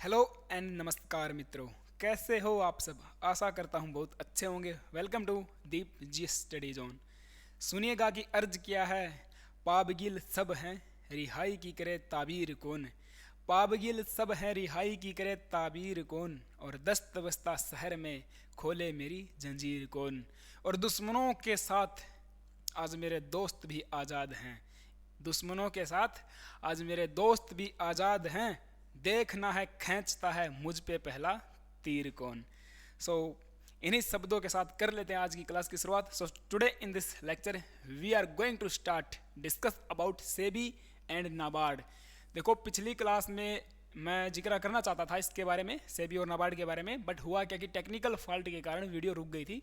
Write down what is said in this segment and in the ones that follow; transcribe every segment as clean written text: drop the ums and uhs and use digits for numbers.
Hello and नमस्कार मित्रों। कैसे हो आप सब? आशा करता हूँ बहुत अच्छे होंगे। Welcome to Deep ji study zone. सुनिएगा कि अर्ज किया है, पाबगिल सब हैं रिहाई की करे ताबीर कौन। पाबगिल सब हैं रिहाई की करे ताबीर कौन, और दस्त बस्ता शहर में खोले मेरी जंजीर कौन। और दुश्मनों के साथ आज मेरे दोस्त भी आज़ाद हैं। दुश्मनों के साथ आज मेरे दोस्त भी आज़ाद हैं। देखना है खींचता है मुझ पे पहला तीर कौन। सो इन्हीं शब्दों के साथ कर लेते हैं आज की क्लास की शुरुआत। So today in this lecture we are going to start discuss about SEBI and NABARD. देखो, पिछली क्लास में मैं जिक्र करना चाहता था इसके बारे में, सेबी और नाबार्ड के बारे में, बट हुआ क्या कि टेक्निकल फॉल्ट के कारण वीडियो रुक गई थी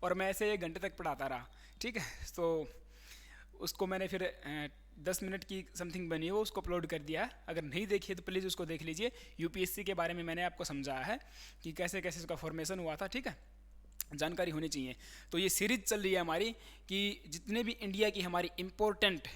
और मैं ऐसे 1 घंटे तक पढ़ाता रहा। ठीक है, तो उसको मैंने फिर 10 मिनट की समथिंग बनी हो उसको अपलोड कर दिया है। अगर नहीं देखिए तो प्लीज़ उसको देख लीजिए। यूपीएससी के बारे में मैंने आपको समझाया है कि कैसे कैसे उसका फॉर्मेशन हुआ था। ठीक है, जानकारी होनी चाहिए। तो ये सीरीज चल रही है हमारी कि जितने भी इंडिया की हमारी इम्पोर्टेंट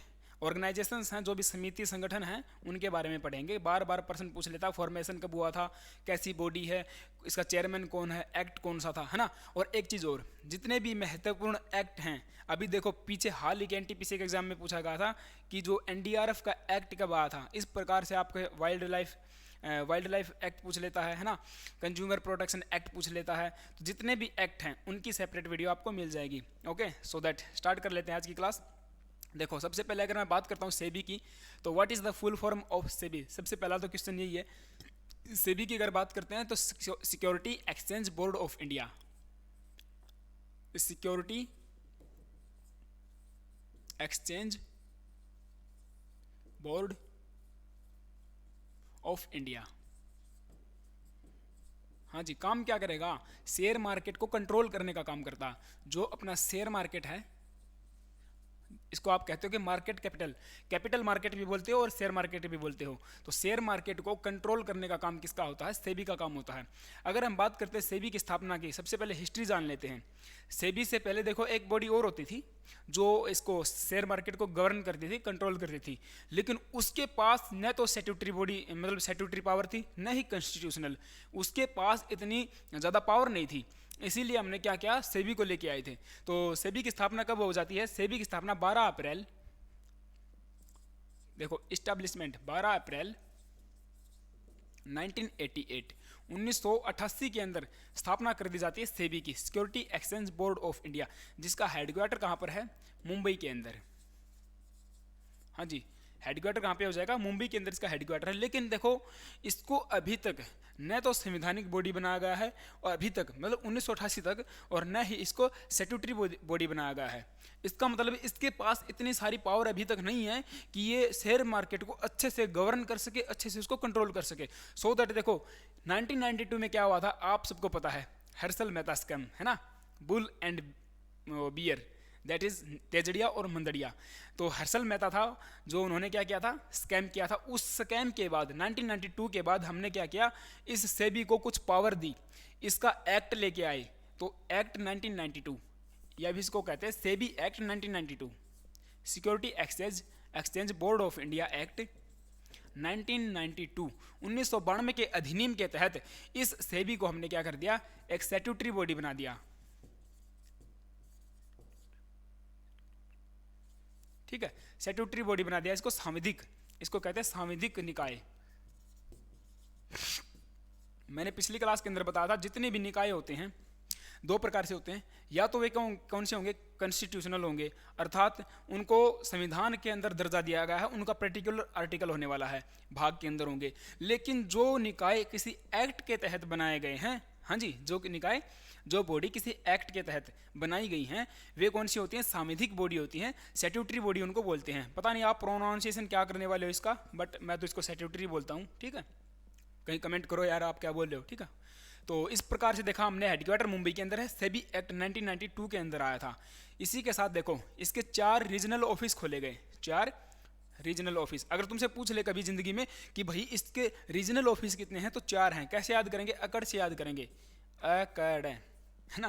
ऑर्गेनाइजेशंस हैं, जो भी समिति संगठन हैं, उनके बारे में पढ़ेंगे। बार बार पर्सन पूछ लेता है फॉर्मेशन कब हुआ था, कैसी बॉडी है, इसका चेयरमैन कौन है, एक्ट कौन सा था, है ना। और एक चीज़ और, जितने भी महत्वपूर्ण एक्ट हैं, अभी देखो पीछे हाल ही के एनटीपीसी के एग्जाम में पूछा गया था कि जो एनडीआरएफ का एक्ट कब आया था। इस प्रकार से आपके वाइल्ड लाइफ एक्ट पूछ लेता है ना, कंज्यूमर प्रोटेक्शन एक्ट पूछ लेता है। तो जितने भी एक्ट हैं उनकी सेपरेट वीडियो आपको मिल जाएगी। ओके, सो दैट स्टार्ट कर लेते हैं आज की क्लास। देखो, सबसे पहले अगर मैं बात करता हूँ सेबी की, तो what is the full form of SEBI. सबसे पहला तो क्वेश्चन यही है, सेबी की अगर बात करते हैं तो security exchange board of India. Security exchange board of India. हाँ जी, काम क्या करेगा? शेयर मार्केट को कंट्रोल करने का काम करता। जो अपना शेयर मार्केट है, इसको आप कहते हो कि मार्केट कैपिटल, कैपिटल मार्केट भी बोलते हो और शेयर मार्केट भी बोलते हो। तो शेयर मार्केट को कंट्रोल करने का काम किसका होता है? सेबी का काम होता है। अगर हम बात करते हैं सेबी की स्थापना की, सबसे पहले हिस्ट्री जान लेते हैं। सेबी से पहले देखो एक बॉडी और होती थी जो इसको शेयर मार्केट को गवर्न करती थी, कंट्रोल करती थी, लेकिन उसके पास न तो स्टैट्यूटरी बॉडी मतलब स्टैट्यूटरी पावर थी, न ही कॉन्स्टिट्यूशनल। उसके पास इतनी ज़्यादा पावर नहीं थी, इसीलिए हमने क्या किया, सेबी को लेके आए थे। तो सेबी की स्थापना कब हो जाती है? सेबी की स्थापना 12 अप्रैल, देखो इस्टेब्लिशमेंट 12 अप्रैल 1988, 1988 के अंदर स्थापना कर दी जाती है सेबी की, security exchange board of India, जिसका हेडक्वार्टर कहाँ पर है? मुंबई के अंदर। हाँ जी, हेडक्वार्टर कहाँ पे हो जाएगा? मुंबई के अंदर इसका हेडक्वार्टर है। लेकिन देखो, इसको अभी तक न तो संवैधानिक बॉडी बनाया गया है, और अभी तक मतलब 1988 तक, और न ही इसको स्टैट्यूटरी बॉडी बनाया गया है। इसका मतलब इसके पास इतनी सारी पावर अभी तक नहीं है कि ये शेयर मार्केट को अच्छे से गवर्न कर सके, अच्छे से उसको कंट्रोल कर सके। सो दैट देखो 1992 में क्या हुआ था, आप सबको पता है, हर्षल मेहता स्कैम, है ना, bull and bear, that is तेजड़िया और मंदड़िया। तो हर्षल मेहता था जो, उन्होंने क्या किया था, स्कैम किया था। उस स्कैम के बाद 1992 के बाद हमने क्या किया, इस सेबी को कुछ पावर दी, इसका एक्ट लेके आए। तो एक्ट 1992, या भी इसको कहते हैं SEBI act 1992, security exchange board of India act 1992, 1992 के अधिनियम के तहत इस सेबी को हमने क्या कर दिया, एक स्टैट्यूटरी बॉडी बना दिया। ठीक है, स्टैट्यूटरी बॉडी बना दिया, इसको सांविधिक, इसको कहते हैं सांविधिक निकाय। मैंने पिछली क्लास के अंदर बताया था जितने भी निकाय होते हैं 2 प्रकार से होते हैं, या तो वे कौन से होंगे, कॉन्स्टिट्यूशनल होंगे, अर्थात उनको संविधान के अंदर दर्जा दिया गया है, उनका पर्टिकुलर आर्टिकल होने वाला है, भाग के अंदर होंगे। लेकिन जो निकाय किसी एक्ट के तहत बनाए गए हैं, हाँ जी, जो निकाय, जो बॉडी किसी एक्ट के तहत बनाई गई हैं, वे कौन सी होती हैं? सांविधिक बॉडी होती हैं, स्टैट्यूटरी बॉडी उनको बोलते हैं। पता नहीं आप प्रोनाउंसिएशन क्या करने वाले हो इसका, बट मैं तो इसको स्टैट्यूटरी बोलता हूँ। ठीक है, कहीं कमेंट करो यार आप क्या बोल रहे हो। ठीक है, तो इस प्रकार से देखा हमने, हेडक्वार्टर मुंबई के अंदर है, सेबी एक्ट 1992 के अंदर आया था। इसी के साथ देखो इसके 4 रीजनल ऑफिस खोले गए, 4 रीजनल ऑफिस। अगर तुमसे पूछ ले कभी जिंदगी में कि भाई इसके रीजनल ऑफिस कितने हैं, तो 4 हैं। कैसे याद करेंगे? अकड़ से याद करेंगे, अकड़ है ना,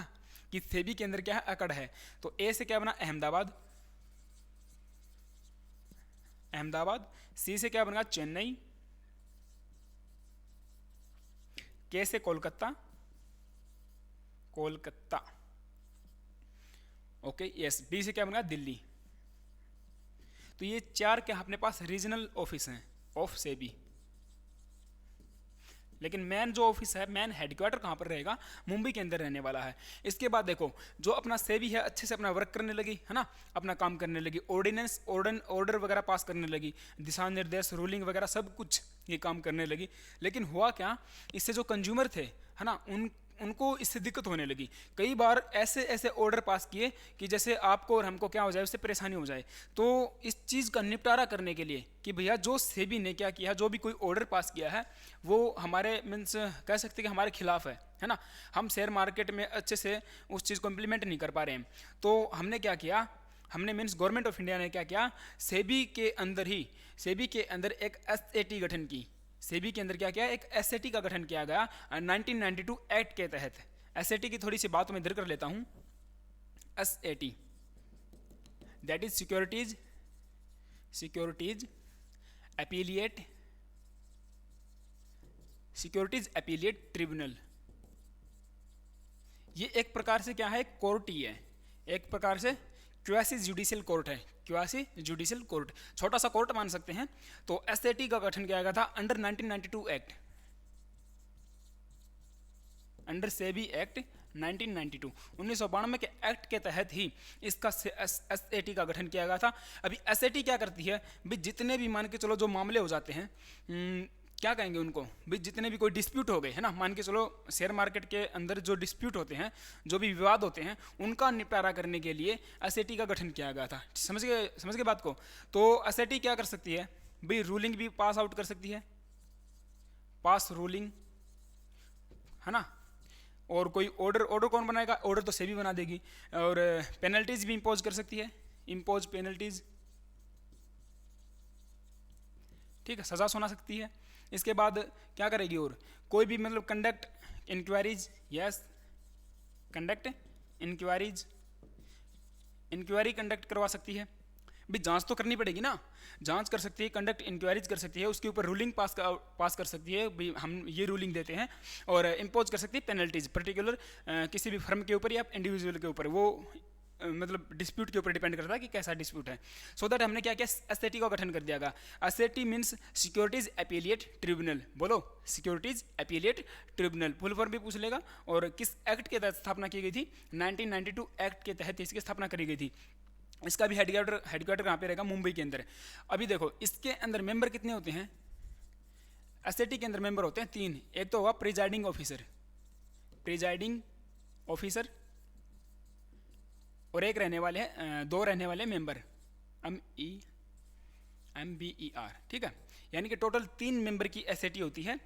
कि सेबी के अंदर क्या है, अकड़ है। तो ए से क्या बना, अहमदाबाद, अहमदाबाद। सी से क्या बनेगा, चेन्नई। के से Kolkata, Kolkata. Okay yes. B से क्या बनेगा, दिल्ली। तो ये 4 क्या अपने पास रीजनल ऑफिस हैं ऑफ सेबी। लेकिन मेन जो ऑफिस है, मेन हेडक्वार्टर कहाँ पर रहेगा, मुंबई के अंदर रहने वाला है। इसके बाद देखो जो अपना सेबी है अच्छे से अपना वर्क करने लगी है ना, अपना काम करने लगी, ऑर्डिनेंस ऑर्डर वगैरह पास करने लगी, दिशा निर्देश रूलिंग वगैरह सब कुछ ये काम करने लगी। लेकिन हुआ क्या, इससे जो कंज्यूमर थे है ना, उनको इससे दिक्कत होने लगी। कई बार ऐसे ऐसे ऑर्डर पास किए कि जैसे आपको और हमको क्या हो जाए, उससे परेशानी हो जाए। तो इस चीज़ का निपटारा करने के लिए कि भैया जो सेबी ने क्या किया, जो भी कोई ऑर्डर पास किया है वो हमारे मीन्स कह सकते कि हमारे खिलाफ है ना, हम शेयर मार्केट में अच्छे से उस चीज़ को इम्प्लीमेंट नहीं कर पा रहे हैं। तो हमने क्या किया, हमने मीन्स गवर्नमेंट ऑफ इंडिया ने क्या किया, सेबी के अंदर एक एसएटी गठन की। सेबी के अंदर क्या किया, एक एसएटी का गठन किया गया 1992 एक्ट के तहत। एसएटी की थोड़ी सी बात मैं इधर कर लेता हूं। SAT that is securities appellate tribunal. ये एक प्रकार से क्या है, कोर्ट ही है, एक प्रकार से क्वासी जुडिशियल कोर्ट है, क्वासी जुडिशियल कोर्ट, छोटा सा कोर्ट मान सकते हैं। तो एसएटी का गठन किया गया था under 1992 act, under SEBI act 1992 1992 के एक्ट के तहत ही इसका एसएटी का गठन किया गया था। अभी एसएटी क्या करती है भी, जितने भी मान के चलो जो मामले हो जाते हैं, क्या कहेंगे उनको भी, जितने भी कोई डिस्प्यूट हो गए है ना, मान के चलो शेयर मार्केट के अंदर जो डिस्प्यूट होते हैं, जो भी विवाद होते हैं, उनका निपटारा करने के लिए एसएटी का गठन किया गया था। समझ गए बात को। तो एसएटी क्या कर सकती है भाई, रूलिंग भी पास आउट कर सकती है, पास रूलिंग है ना, और कोई ऑर्डर कौन बनाएगा, ऑर्डर तो सेबी बना देगी, और पेनल्टीज भी इंपोज कर सकती है, इंपोज पेनल्टीज, ठीक है, सजा सुना सकती है। इसके बाद क्या करेगी, और कोई भी मतलब conduct inquiries, yes conduct inquiries, inquiry conduct करवा सकती है भी, जांच तो करनी पड़ेगी ना, जांच कर सकती है, कंडक्ट इंक्वायरीज कर सकती है, उसके ऊपर रूलिंग पास कर सकती है भी, हम ये रूलिंग देते हैं, और इम्पोज कर सकती है पेनल्टीज पर्टिकुलर किसी भी फर्म के ऊपर या इंडिविजुअल के ऊपर, वो मतलब डिस्प्यूट के ऊपर डिपेंड करता है कि कैसा डिस्प्यूट है। सो दैट हमने क्या किया, एसएटी का गठन कर दिया गया। SAT means securities appellate tribunal, बोलो securities appellate tribunal, full form भी पूछ लेगा। और किस एक्ट के तहत स्थापना की गई थी, 1992 एक्ट के तहत इसकी स्थापना करी गई थी। इसका भी हेडक्वार्टर कहाँ पे रहेगा, मुंबई के अंदर। अभी देखो इसके अंदर मेंबर कितने होते हैं, एसएटी के अंदर मेंबर होते हैं 3। एक तो होगा प्रिजाइडिंग ऑफिसर, और एक रहने वाले हैं, 2 रहने वाले मेंबर MBER, ठीक है, यानी कि टोटल 3 मेंबर की एसएटी होती है।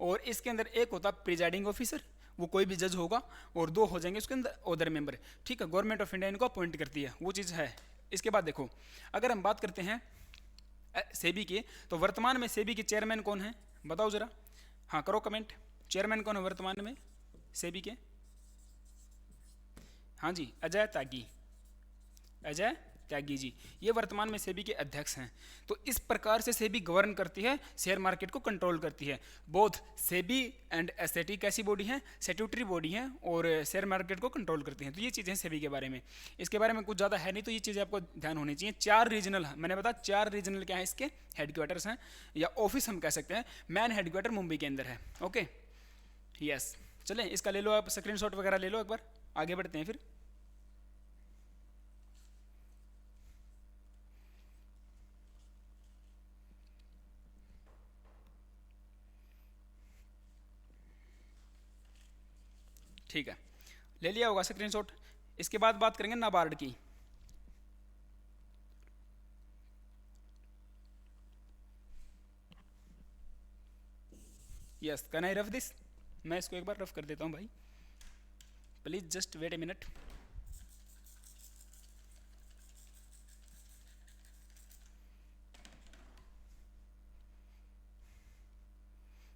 और इसके अंदर एक होता है प्रिजाइडिंग ऑफिसर, वो कोई भी जज होगा, और 2 हो जाएंगे उसके अंदर अदर मेंबर, ठीक है, गवर्नमेंट ऑफ इंडिया इनको अपॉइंट करती है, वो चीज़ है। इसके बाद देखो अगर हम बात करते हैं सेबी की, तो वर्तमान में सेबी के चेयरमैन कौन है, बताओ जरा, हाँ करो कमेंट, चेयरमैन कौन है वर्तमान में सेबी के, हाँ जी अजय त्यागी जी, ये वर्तमान में सेबी के अध्यक्ष हैं। तो इस प्रकार से सेबी गवर्न करती है, शेयर मार्केट को कंट्रोल करती है। बोथ सेबी एंड एसएटी कैसी बॉडी हैं, स्टैट्यूटरी बॉडी हैं, और शेयर मार्केट को कंट्रोल करती हैं। तो ये चीज़ें सेबी के बारे में, इसके बारे में कुछ ज़्यादा है नहीं, तो ये चीज़ें आपको ध्यान होनी चाहिए। 4 रीजनल, मैंने बताया 4 रीजनल क्या है, इसके हेडक्वार्टर्स हैं या ऑफिस हम कह सकते हैं। मैन हेडक्वार्टर मुंबई के अंदर है। ओके यस, चलें इसका ले लो आप स्क्रीनशॉट वगैरह ले लो, एक बार आगे बढ़ते हैं फिर। ठीक है, ले लिया होगा स्क्रीनशॉट। इसके बाद बात करेंगे नाबार्ड की। Yes, can I rough this, मैं इसको एक बार रफ कर देता हूं भाई, please just wait a minute.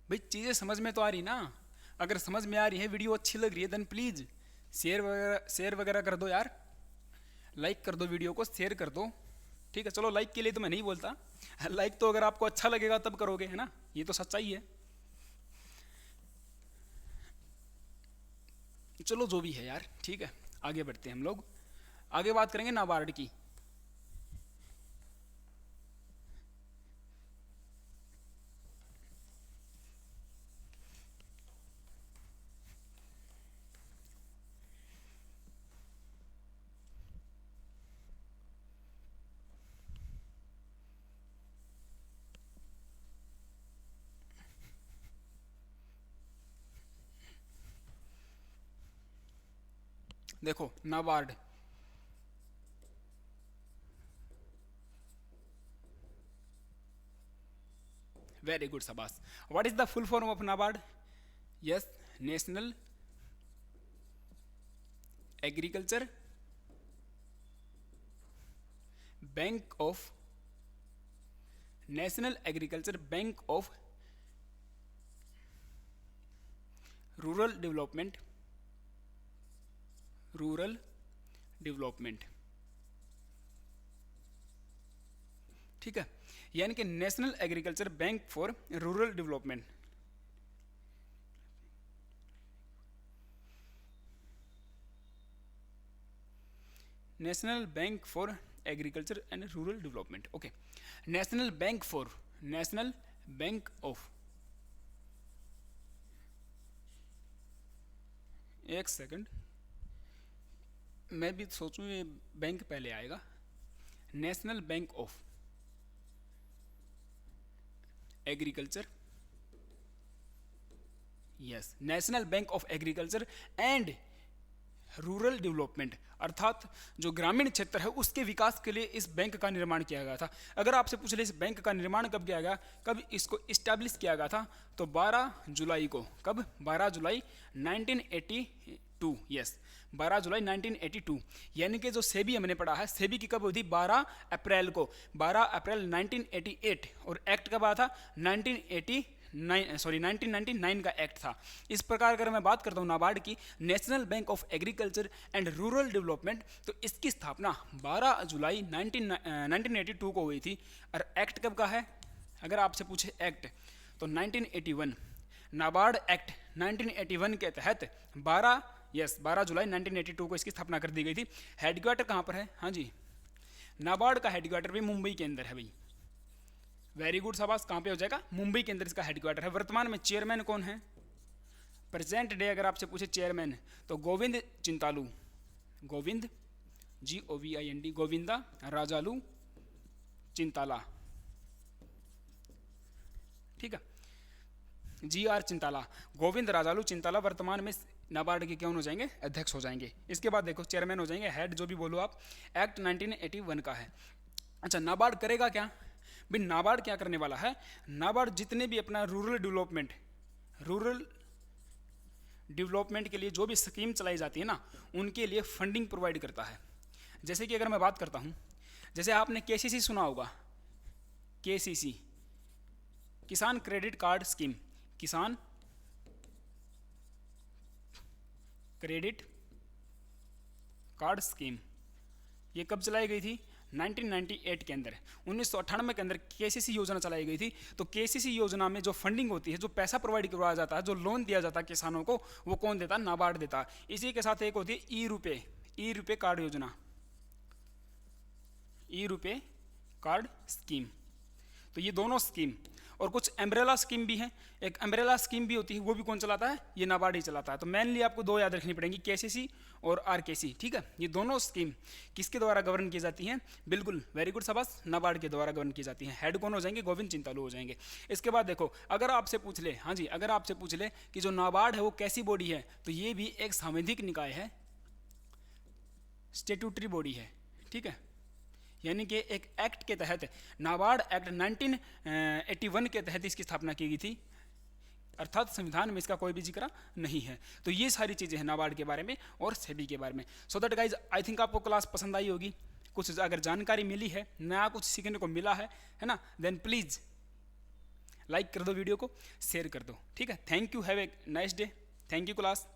भाई चीज़ें समझ में तो आ रही ना, अगर समझ में आ रही है, वीडियो अच्छी लग रही है, देन प्लीज़ शेयर वगैरह कर दो यार, लाइक कर दो वीडियो को, शेयर कर दो, ठीक है। चलो लाइक के लिए तो मैं नहीं बोलता, लाइक तो अगर आपको अच्छा लगेगा तब करोगे, है ना, ये तो सच्चाई है। चलो जो भी है यार, ठीक है, आगे बढ़ते हैं हम लोग। आगे बात करेंगे नाबार्ड की। देखो नाबार्ड, वेरी गुड शाबाश। What is the full form of NABARD? Yes, national agriculture bank of, national agriculture bank of rural development, rural development, ठीक है, यानी कि national agriculture bank for rural development. National bank for agriculture and rural development, okay. National bank for, national bank of, एक second मैं भी सोचूं ये bank पहले आएगा। National bank of agriculture, yes, national bank of agriculture and rural development, अर्थात जो ग्रामीण क्षेत्र है उसके विकास के लिए इस बैंक का निर्माण किया गया था। अगर आपसे पूछ ले इस बैंक का निर्माण कब किया गया, कब इसको इस्टेब्लिश किया गया था, तो 12 जुलाई को, कब? 12 जुलाई 1982, यस, 12 जुलाई 1982। यानी कि जो सेबी हमने पढ़ा है, सेबी की कब हुई थी? 12 अप्रैल को, 12 अप्रैल 1988, और एक्ट कब आया था? 1999 का एक्ट था। इस प्रकार अगर मैं बात करता हूँ नाबार्ड की, national bank of agriculture and rural development, तो इसकी स्थापना 12 जुलाई 1982 को हुई थी। और एक्ट कब का है? अगर आपसे पूछे एक्ट, तो 1981, नाबार्ड एक्ट 1981 के तहत 12 जुलाई 1982 को इसकी स्थापना कर दी गई थी। हेडक्वार्टर कहाँ पर है? हाँ जी, नाबार्ड का हेडक्वार्टर भी मुंबई के अंदर है भाई। वेरी गुड शाबाश। कहाँ पे हो जाएगा? मुंबई के अंदर इसका हेडक्वार्टर है। वर्तमान में चेयरमैन कौन है? प्रेजेंट डे अगर आपसे पूछे चेयरमैन, तो गोविंद चिंतालू, गोविंद GOVIND, गोविंदा राजालू चिंताला, ठीक है, GR चिंताला, गोविंद राजालू चिंताला वर्तमान में नाबार्ड के कौन हो जाएंगे? अध्यक्ष हो जाएंगे। इसके बाद देखो चेयरमैन हो जाएंगे, हेड जो भी बोलो आप, एक्ट 1981 का है। अच्छा, नाबार्ड करेगा क्या? भाई नाबार्ड क्या करने वाला है? नाबार्ड जितने भी अपना रूरल डेवलपमेंट के लिए जो भी स्कीम चलाई जाती है ना, उनके लिए फंडिंग प्रोवाइड करता है। जैसे कि अगर मैं बात करता हूँ, जैसे आपने KCC सुना होगा, KCC, किसान क्रेडिट कार्ड स्कीम, किसान क्रेडिट कार्ड स्कीम, ये कब चलाई गई थी? 1998 के अंदर, 1998 के अंदर KCC योजना चलाई गई थी। तो KCC योजना में जो फंडिंग होती है, जो पैसा प्रोवाइड करवाया जाता है, जो लोन दिया जाता है किसानों को, वो कौन देता है? नाबार्ड देता है। इसी के साथ एक होती है ई रुपे कार्ड योजना, ई रुपे कार्ड स्कीम। तो ये दोनों स्कीम, और कुछ एम्ब्रेला स्कीम भी है, एक एम्ब्रेला स्कीम भी होती है, वो भी कौन चलाता है? ये नाबार्ड ही चलाता है। तो मेनली आपको दो याद रखनी पड़ेंगी, KCC और RKC, ठीक है। ये दोनों स्कीम किसके द्वारा गवर्न की जाती हैं? बिल्कुल, वेरी गुड शाबाश, नाबार्ड के द्वारा गवर्न की जाती हैं। हेड कौन हो जाएंगे? गोविंद चिंतालू हो जाएंगे। इसके बाद देखो, अगर आपसे पूछ ले, हाँ जी, अगर आपसे पूछ ले कि जो नाबार्ड है वो कैसी बॉडी है, तो ये भी एक सांविधिक निकाय है, स्टेट्यूटरी बॉडी है, ठीक है। यानी कि एक एक्ट के तहत, नाबार्ड एक्ट 1981 के तहत इसकी स्थापना की गई थी, अर्थात संविधान में इसका कोई भी जिक्र नहीं है। तो ये सारी चीज़ें हैं नाबार्ड के बारे में और सेबी के बारे में। So that guys, I think आपको क्लास पसंद आई होगी, कुछ अगर जानकारी मिली है, नया कुछ सीखने को मिला है ना, देन प्लीज़ लाइक कर दो वीडियो को, शेयर कर दो, ठीक है। Thank you, have a nice day. Thank you class.